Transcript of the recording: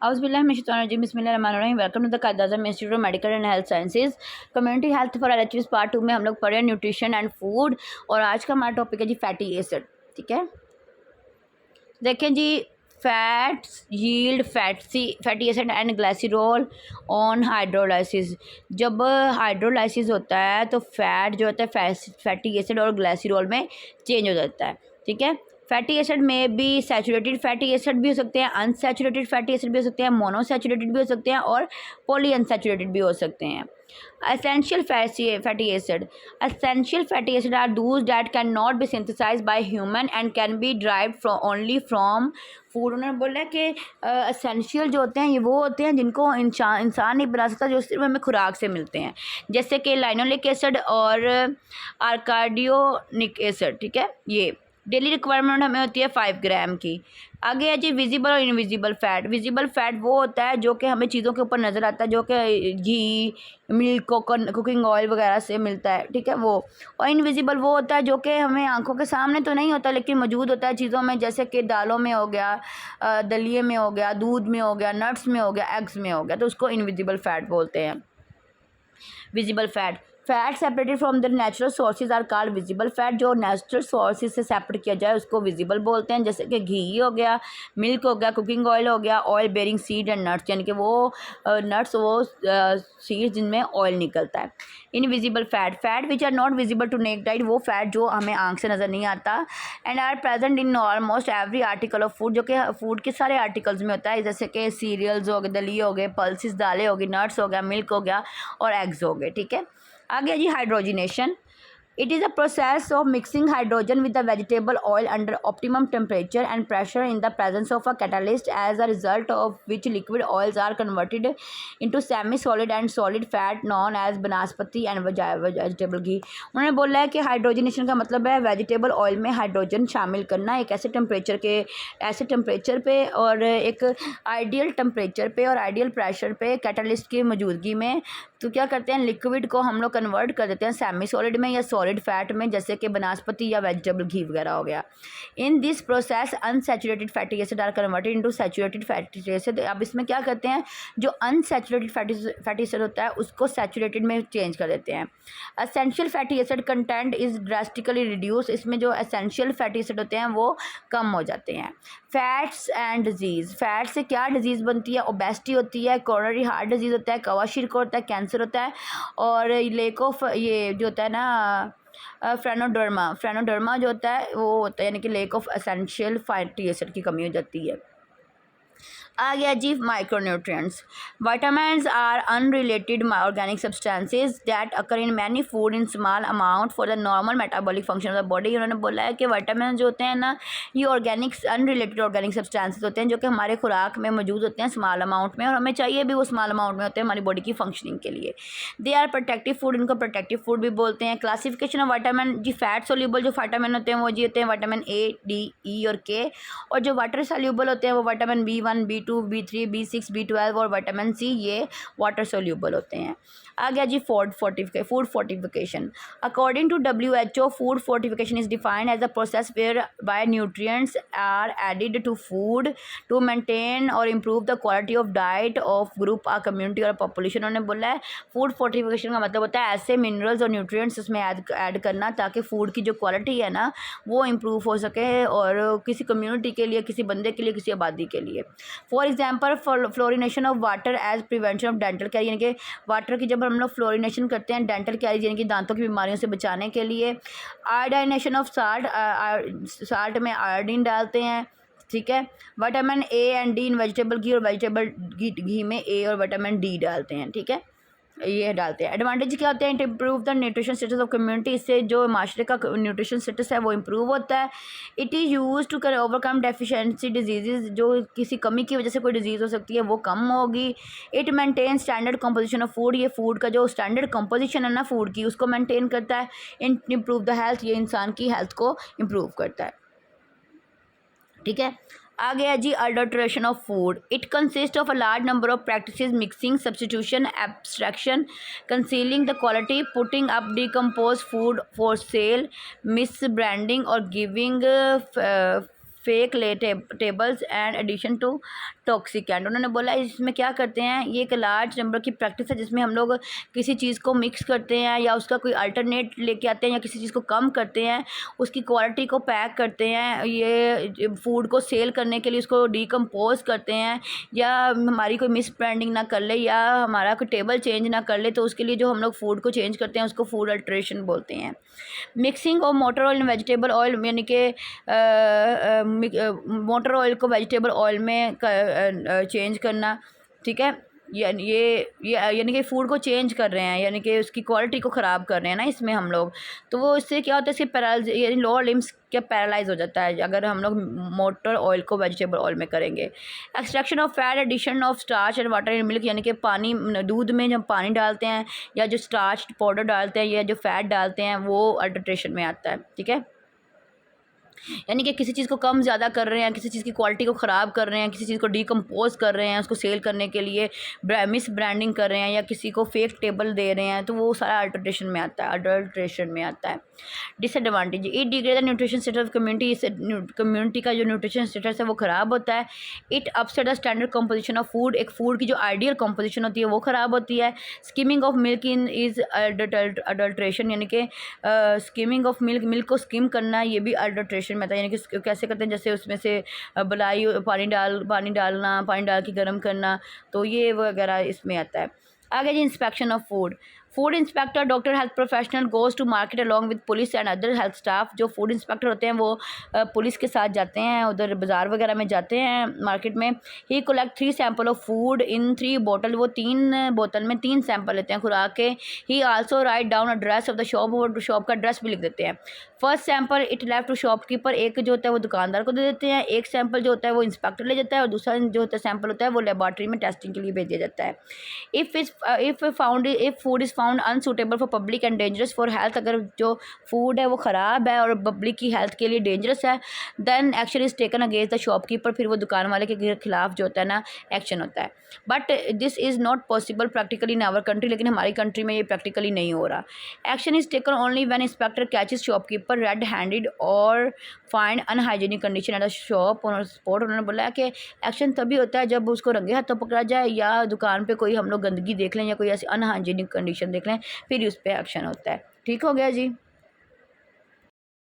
बिस्मिल्लाहिर्रहमानिर्रहीम। Welcome to the Quaid Azam institute of medical and health sciences. Community health for LHS part 2 में हम लोग पढ़े न्यूट्रिशन एंड फूड, और आज का हमारा टॉपिक है जी फैटी एसिड। ठीक है, देखें जी, fats yield fatty acid and glycerol on hydrolysis. जब हाइड्रोलाइसिस होता है तो फैट जो होता है फैटी एसिड और ग्लाइसरॉल में चेंज हो जाता है। ठीक है, फैटी एसिड में भी सैचुरेटेड फैटी एसिड भी हो सकते हैं, अनसैचुरेटेड फैटी एसिड भी हो सकते हैं, मोनोसैचुरेटेड भी हो सकते हैं और पॉली अनसैचुरेटेड भी हो सकते हैं। Essential fatty acid are those that cannot be synthesized by human and can be derived only from food. उन्होंने बोला है कि एसेंशियल जो होते हैं ये वो होते हैं जिनको इंसान नहीं बना सकता, जो सिर्फ हमें खुराक से मिलते हैं, जैसे कि लाइनोलिक एसिड और आर्काडियोनिक एसिड। ठीक है, ये डेली रिक्वायरमेंट हमें होती है 5 ग्राम की। आगे है जी विजिबल और इनविजिबल फैट। विजिबल फैट वो होता है जो कि हमें चीज़ों के ऊपर नज़र आता है, जो कि घी, मिल्क, कुकिंग ऑयल वगैरह से मिलता है। ठीक है, वो। और इनविजिबल वो होता है जो कि हमें आंखों के सामने तो नहीं होता लेकिन मौजूद होता है चीज़ों में, जैसे कि दालों में हो गया, दलिए में हो गया, दूध में हो गया, नट्स में हो गया, एग्स में हो गया, तो उसको इनविजिबल फैट बोलते हैं। Visible fat separated from the natural sources are called visible fat. जो नेचुरल सोर्सेज से सेपरेट किया जाए उसको विजिबल बोलते हैं, जैसे कि घी हो गया, मिल्क हो गया, कुकिंग ऑयल हो गया, oil bearing seed and nuts, यानी कि वो नट्स, वो सीड्स जिनमें ऑयल निकलता है। Invisible fat which are not visible to naked eyes, वो फैट जो हमें आंख से नज़र नहीं आता, and are present in almost every article of food, जो कि फूड के सारे आर्टिकल्स में होता है, जैसे कि सीरियल्स हो गए, दलिए हो गए, पल्सेस दालें हो गई, नट्स हो गया, मिल्क हो गया और एग्स हो गए। ठीक है, आगे जी hydrogenation. It is a process of mixing hydrogen with the vegetable oil under optimum temperature and pressure in the presence of a catalyst, as a result of which liquid oils are converted into semi-solid and solid fat known as बनास्पति and vegetable ghee। उन्होंने बोला है कि hydrogenation का मतलब है vegetable oil में hydrogen शामिल करना एक ऐसे टेम्परेचर पे और एक आइडियल टेम्परेचर पे और आइडियल प्रेशर पे कैटलिस्ट की मौजूदगी में। तो क्या करते हैं, लिक्विड को हम लोग कन्वर्ट कर देते हैं सेमी सॉलिड में या सॉलिड फैट में, जैसे कि बनास्पति या वेजिटेबल घी वगैरह हो गया। In this process unsaturated fatty acid are converted into saturated fatty acid. अब इसमें क्या करते हैं, जो अनसैचुरेटेड फैटी एसिड होता है उसको सैचुरेटेड में चेंज कर देते हैं। Essential fatty acid content is drastically reduce. इसमें जो एसेंशियल फैटी एसिड होते हैं वो कम हो जाते हैं। Fats and disease. फैट से क्या डिजीज़ बनती है, ओबेसिटी होती है, कोरोनरी हार्ट डिजीज़ होता है, कवाशिरक होता है, कैंसर होता है, और लेक ऑफ ये जो होता है ना फ्रेनोडर्मा जो होता है वो होता है, यानी कि lack of essential fatty acid की कमी हो जाती है। आ गया जी micronutrients. Vitamins are unrelated organic substances that occur in many food in small amount for the normal metabolic function of the body. उन्होंने बोला है कि विटामिन जो होते हैं ना, ये अनरिलेटेड ऑर्गेनिक सब्सटेंसेज होते हैं जो कि हमारे खुराक में मौजूद होते हैं स्मॉल अमाउंट में, और हमें चाहिए भी वो स्मॉल अमाउंट में होते हैं हमारी बॉडी की फंक्शनिंग के लिए। दे आर प्रोटेक्टिव फूड, इनको प्रोटेक्टिव फूड भी बोलते हैं। क्लासिफिकेशन ऑफ विटामिन जी, फैट सोल्यूबल जो विटामिन होते हैं वो जी होते हैं विटामिन ए, डी, ई और के, और जो वाटर सोल्यूबल होते हैं वो vitamin B1, B2, B3, B6, B12 और विटामिन सी, ये वाटर सोल्यूबल होते हैं। आ गया जी food fortification. According to WHO, food fortification is defined as a process whereby nutrients are added to food to maintain or improve the quality of diet of group a community or population. उन्होंने बोला है food fortification का मतलब होता है ऐसे minerals और nutrients उसमें ऐड करना ताकि फूड की जो क्वालिटी है ना वो इम्प्रूव हो सके, और किसी कम्युनिटी के लिए, किसी बंदे के लिए, किसी आबादी के लिए। For example fluorination of water as prevention of dental caries, यानी कि वाटर की जब हम लोग फ्लोरिनेशन करते हैं डेंटल कैरी यानी कि दांतों की बीमारियों से बचाने के लिए। आयोडाइनेशन ऑफ साल्ट में आयोडीन डालते हैं। ठीक है, vitamin A and D in vegetable ghee, और वेजिटेबल घी में ए और विटामिन डी डालते हैं। ठीक है, ये डालते हैं। एडवांटेज क्या होते हैं, to improve the nutrition status of community, इससे जो माशरे का न्यूट्रिशन स्टेटस है वो इम्प्रूव होता है। इट इज़ यूज टू कर ओवरकम डेफिशिएंसी डिजीज़, जो किसी कमी की वजह से कोई डिजीज़ हो सकती है वो कम होगी। It maintain standard composition of food, ये फूड का जो स्टैंडर्ड कंपोजिशन है ना फूड की उसको मेंटेन करता है। इम्प्रूव द हेल्थ, ये इंसान की हेल्थ को इम्प्रूव करता है। ठीक है, आ गया जी adulteration of food. It consist of a large number of practices, mixing, substitution, abstraction, concealing the quality, putting up decompose food for sale, misbranding or giving fake tables and addition to toxicant. उन्होंने बोला इसमें क्या करते हैं, ये एक large number की practice है जिसमें हम लोग किसी चीज़ को मिक्स करते हैं या उसका कोई अल्टरनेट लेके आते हैं या किसी चीज़ को कम करते हैं, उसकी क्वालिटी को पैक करते हैं, ये फूड को सेल करने के लिए उसको डिकम्पोज करते हैं, या हमारी कोई मिस ब्रांडिंग ना कर ले या हमारा कोई टेबल चेंज ना कर ले, तो उसके लिए जो हम लोग फूड को चेंज करते हैं उसको फूड अल्ट्रेशन बोलते हैं। Mixing of motor oil and vegetable oil, यानी कि मोटर ऑयल को वेजिटेबल ऑयल में चेंज करना, ठीक है। यानी कि फ़ूड को चेंज कर रहे हैं, यानी कि उसकी क्वालिटी को ख़राब कर रहे हैं ना इसमें हम लोग। तो वो इससे क्या होता है, इससे पैरालाइज यानी लोअर लिम्स क्या पैरालाइज हो जाता है अगर हम लोग मोटर ऑयल को वेजिटेबल ऑयल में करेंगे। Extraction of fat, addition of starch and water in milk, यानी कि पानी दूध में जब पानी डालते हैं या जो स्टार्च पाउडर डालते हैं या जो फैट डालते हैं वो अडल्ट्रेशन में आता है, ठीक है। यानी कि किसी चीज़ को कम ज़्यादा कर रहे हैं, किसी चीज़ की क्वालिटी को ख़राब कर रहे हैं, किसी चीज़ को डिकम्पोज कर रहे हैं, उसको सेल करने के लिए मिस ब्रांडिंग कर रहे हैं या किसी को फेक टेबल दे रहे हैं, तो वो सारा अडल्ट्रेशन में आता है, disadvantage, it degrade the nutrition status of community का जो न्यूट्रिशन स्टेटस है वो ख़राब होता है। It upset the standard composition of food, एक फूड की जो आइडियल कंपोजिशन होती है वो ख़राब होती है। Skimming of milk in is adulteration, यानी कि स्किमिंग ऑफ मिल्क को स्किम करना ये भी अडल्ट्रेशन में आता है। यानी कि कैसे करते हैं, जैसे उसमें से बलाई पानी डाल के गर्म करना, तो ये वगैरह इसमें आता है। आगे जी inspection of food inspector doctor health professional goes to market along with police and other health staff. जो फूड इंस्पेक्टर होते हैं वो पुलिस के साथ जाते हैं, उधर बाज़ार वगैरह में जाते हैं मार्केट में। He collect 3 sample of food in 3 bottle, वो 3 बोतल में 3 सैंपल लेते हैं खुराक के। He also write down address of the shop, और शॉप का एड्रेस भी लिख देते हैं। First sample it left to shopkeeper, एक जो होता है वो दुकानदार को दे देते हैं, एक सैंपल जो होता है वो इंस्पेक्टर ले जाता है और दूसरा जो होता है सैंपल होता है वो लेबॉर्ट्री में टेस्टिंग के लिए भेज दिया जाता है। If food is found unsuitable for public and dangerous for health, अगर जो फूड है वो ख़राब है और पब्लिक की हेल्थ के लिए डेंजरस है, then action is taken against the shopkeeper, फिर वो दुकान वाले के खिलाफ जो होता है ना एक्शन होता है। But this is not possible practically in our country, लेकिन हमारी कंट्री में ये प्रैक्टिकली नहीं हो रहा। Action is taken only when inspector catches shopkeeper red handed और find unhygienic condition at the shop on spot. उन्होंने बोला कि एक्शन तभी होता है जब उसको रंगे हाथों पकड़ा जाए या दुकान पे कोई हम लोग गंदगी देख लें या कोई ऐसी अनहाइजीनिक कंडीशन देख लें, फिर उस पर एक्शन होता है। ठीक हो गया जी।